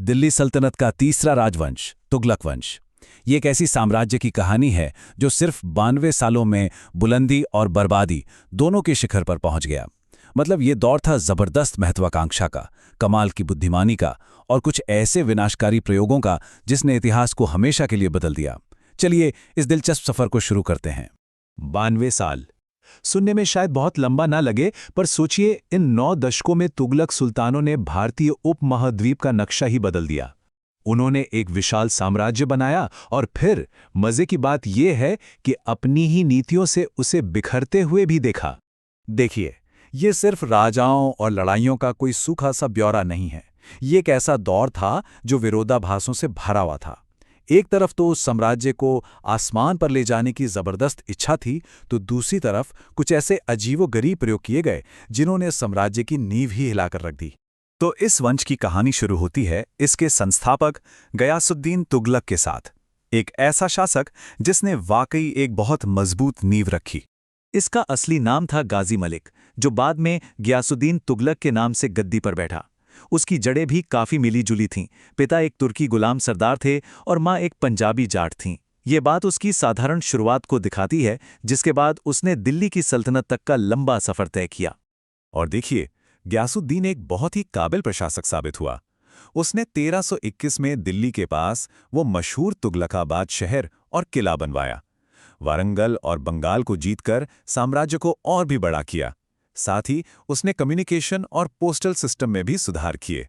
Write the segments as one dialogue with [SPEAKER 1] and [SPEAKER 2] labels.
[SPEAKER 1] दिल्ली सल्तनत का तीसरा राजवंश तुगलक वंश। ये एक ऐसी साम्राज्य की कहानी है जो सिर्फ 92 सालों में बुलंदी और बर्बादी दोनों के शिखर पर पहुंच गया। मतलब ये दौर था जबरदस्त महत्वाकांक्षा का, कमाल की बुद्धिमानी का और कुछ ऐसे विनाशकारी प्रयोगों का जिसने इतिहास को हमेशा के लिए बदल दिया। चलिए इस दिलचस्प सफर को शुरू करते हैं।
[SPEAKER 2] 92 साल सुनने में शायद बहुत लंबा ना लगे, पर सोचिए, इन 9 दशकों में तुगलक सुल्तानों ने भारतीय उपमहाद्वीप का नक्शा ही बदल दिया। उन्होंने एक विशाल साम्राज्य बनाया और फिर मजे की बात यह है कि अपनी ही नीतियों से उसे बिखरते हुए भी देखा।
[SPEAKER 1] देखिए, ये सिर्फ राजाओं और लड़ाइयों का कोई सूखा सा ब्यौरा नहीं है। ये एक ऐसा दौर था जो विरोधाभासों से भरा हुआ था। एक तरफ तो उस साम्राज्य को आसमान पर ले जाने की जबरदस्त इच्छा थी, तो दूसरी तरफ कुछ ऐसे अजीबोगरीब प्रयोग किए गए जिन्होंने साम्राज्य की नींव ही हिलाकर रख दी। तो इस वंश की कहानी शुरू होती है इसके संस्थापक गयासुद्दीन तुगलक के साथ, एक ऐसा शासक जिसने वाकई एक बहुत मजबूत नींव रखी। इसका असली नाम था गाजी मलिक, जो बाद में गयासुद्दीन तुगलक के नाम से गद्दी पर बैठा। उसकी जड़ें भी काफी मिली जुली थीं। पिता एक तुर्की गुलाम सरदार थे और माँ एक पंजाबी जाट थीं। ये बात उसकी साधारण शुरुआत को दिखाती है, जिसके बाद उसने दिल्ली की सल्तनत तक का लंबा सफर तय किया। और देखिए, गयासुद्दीन एक बहुत ही काबिल प्रशासक साबित हुआ। उसने 1321 में दिल्ली के पास वो मशहूर तुगलकाबाद शहर और किला बनवाया। वारंगल और बंगाल को जीतकर साम्राज्य को और भी बड़ा किया। साथ ही उसने कम्युनिकेशन और पोस्टल सिस्टम में भी सुधार किए।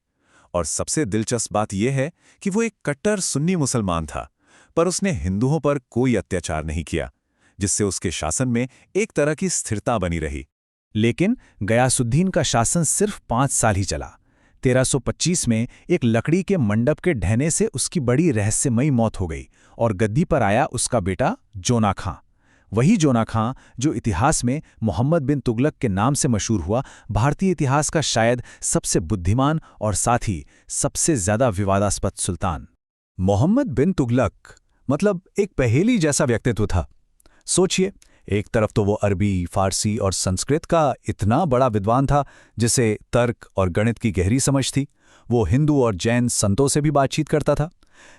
[SPEAKER 1] और सबसे दिलचस्प बात यह है कि वो एक कट्टर सुन्नी मुसलमान था, पर उसने हिंदुओं पर कोई अत्याचार नहीं किया, जिससे उसके शासन में एक तरह की स्थिरता बनी रही। लेकिन गयासुद्दीन का शासन सिर्फ 5 साल ही चला। 1325 में एक लकड़ी के मंडप के ढहने से उसकी बड़ी रहस्यमयी मौत हो गई और गद्दी पर आया उसका बेटा जोना खां। वही जोना खां जो इतिहास में मोहम्मद बिन तुगलक के नाम से मशहूर हुआ, भारतीय इतिहास का शायद सबसे बुद्धिमान और साथ ही सबसे ज्यादा विवादास्पद सुल्तान। मोहम्मद बिन तुगलक मतलब एक पहेली जैसा व्यक्तित्व था। सोचिए, एक तरफ तो वो अरबी, फारसी और संस्कृत का इतना बड़ा विद्वान था जिसे तर्क और गणित की गहरी समझ थी। वो हिंदू और जैन संतों से भी बातचीत करता था।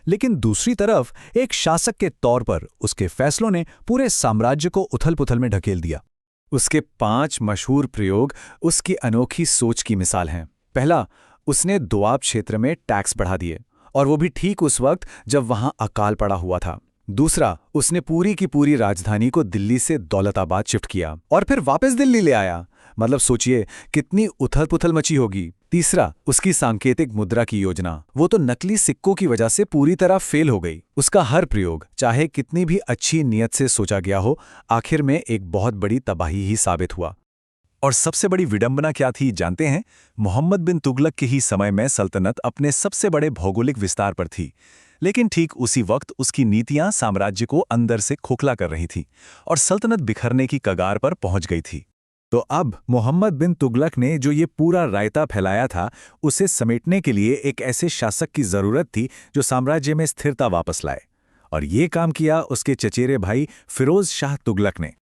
[SPEAKER 1] लेकिन दूसरी तरफ एक शासक के तौर पर उसके फैसलों ने पूरे साम्राज्य को उथल-पुथल में ढकेल दिया। उसके 5 मशहूर प्रयोग उसकी अनोखी सोच की मिसाल हैं। पहला, उसने दोआब क्षेत्र में टैक्स बढ़ा दिए, और वो भी ठीक उस वक्त जब वहां अकाल पड़ा हुआ था। दूसरा, उसने पूरी की पूरी राजधानी को दिल्ली से दौलताबाद शिफ्ट किया और फिर वापस दिल्ली ले आया। मतलब सोचिए कितनी उथल-पुथल मची होगी। तीसरा, उसकी सांकेतिक मुद्रा की योजना, वो तो नकली सिक्कों की वजह से पूरी तरह फेल हो गई। उसका हर प्रयोग, चाहे कितनी भी अच्छी नीयत से सोचा गया हो, आखिर में एक बहुत बड़ी तबाही ही साबित हुआ। और सबसे बड़ी विडंबना क्या थी जानते हैं? मोहम्मद बिन तुगलक के ही समय में सल्तनत अपने सबसे बड़े भौगोलिक विस्तार पर थी, लेकिन ठीक उसी वक्त उसकी नीतियां साम्राज्य को अंदर से खोखला कर रही थी और सल्तनत बिखरने की कगार पर पहुंच गई थी। तो अब मोहम्मद बिन तुगलक ने जो ये पूरा रायता फैलाया था, उसे समेटने के लिए एक ऐसे शासक की जरूरत थी जो साम्राज्य में स्थिरता वापस लाए। और ये काम किया उसके चचेरे भाई फिरोज शाह तुगलक ने।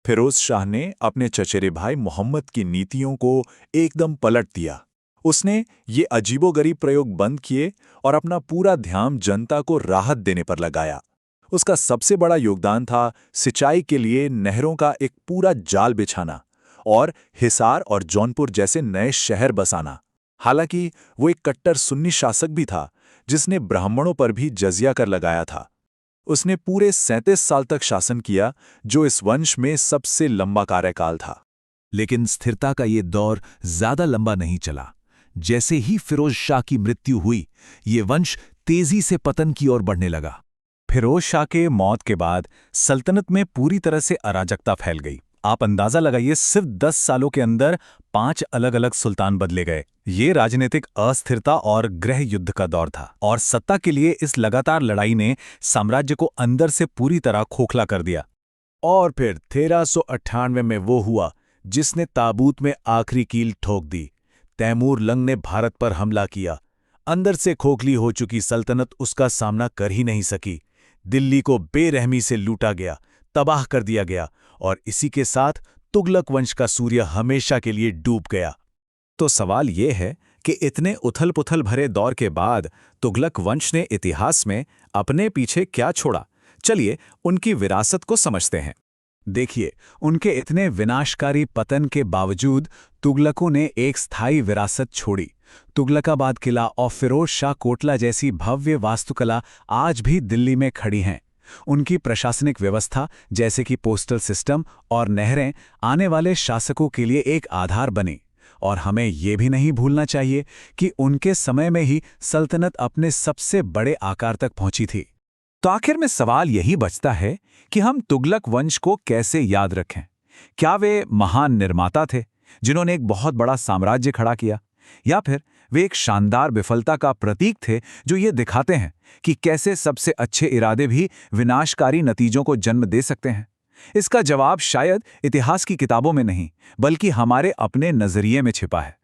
[SPEAKER 1] फिरोज शाह ने अपने चचेरे भाई मोहम्मद की नीतियों को एकदम पलट दिया। उसने ये अजीबोगरीब प्रयोग बंद किए और अपना पूरा ध्यान जनता को राहत देने पर लगाया। उसका सबसे बड़ा योगदान था सिंचाई के लिए नहरों का एक पूरा जाल बिछाना और हिसार और जौनपुर जैसे नए शहर बसाना। हालांकि वो एक कट्टर सुन्नी शासक भी था जिसने ब्राह्मणों पर भी जजिया कर लगाया था। उसने पूरे 37 साल तक शासन किया, जो इस वंश में सबसे लंबा कार्यकाल था। लेकिन स्थिरता का ये दौर ज्यादा लंबा नहीं चला। जैसे ही फिरोज शाह की मृत्यु हुई, ये वंश तेजी से पतन की ओर बढ़ने लगा। फिरोज शाह के मौत के बाद सल्तनत में पूरी तरह से अराजकता फैल गई। आप अंदाजा लगाइए, सिर्फ 10 सालों के अंदर 5 अलग-अलग सुल्तान बदले गए। ये राजनीतिक अस्थिरता और गृह युद्ध का दौर था, और सत्ता के लिए इस लगातार लड़ाई ने साम्राज्य को अंदर से पूरी तरह खोखला कर दिया। और फिर 1398 में वो हुआ जिसने ताबूत में आखिरी कील ठोक दी। तैमूर लंग ने भारत पर हमला किया। अंदर से खोखली हो चुकी सल्तनत उसका सामना कर ही नहीं सकी। दिल्ली को बेरहमी से लूटा गया, तबाह कर दिया गया, और इसी के साथ तुगलक वंश का सूर्य हमेशा के लिए डूब गया। तो सवाल ये है
[SPEAKER 2] कि इतने उथल-पुथल भरे दौर के बाद तुगलक वंश ने इतिहास में अपने पीछे क्या छोड़ा। चलिए उनकी विरासत को समझते हैं।
[SPEAKER 1] देखिए, उनके इतने विनाशकारी पतन के बावजूद तुगलकों ने एक स्थायी विरासत छोड़ी। तुगलकाबाद किला और फिरोज शाह कोटला जैसी भव्य वास्तुकला आज भी दिल्ली में खड़ी हैं। उनकी प्रशासनिक व्यवस्था जैसे कि पोस्टल सिस्टम और नहरें आने वाले शासकों के लिए एक आधार बनी। और हमें ये भी नहीं भूलना चाहिए कि उनके समय में ही सल्तनत अपने सबसे बड़े आकार तक पहुंची थी।
[SPEAKER 2] तो आखिर में सवाल यही बचता है कि हम तुगलक वंश को कैसे याद रखें। क्या वे महान निर्माता थे जिन्होंने एक बहुत बड़ा साम्राज्य खड़ा किया, या फिर वे एक शानदार विफलता का प्रतीक थे जो ये दिखाते हैं कि कैसे सबसे अच्छे इरादे भी विनाशकारी नतीजों को जन्म दे सकते हैं। इसका जवाब शायद इतिहास की किताबों में नहीं, बल्कि हमारे अपने नजरिए में छिपा है।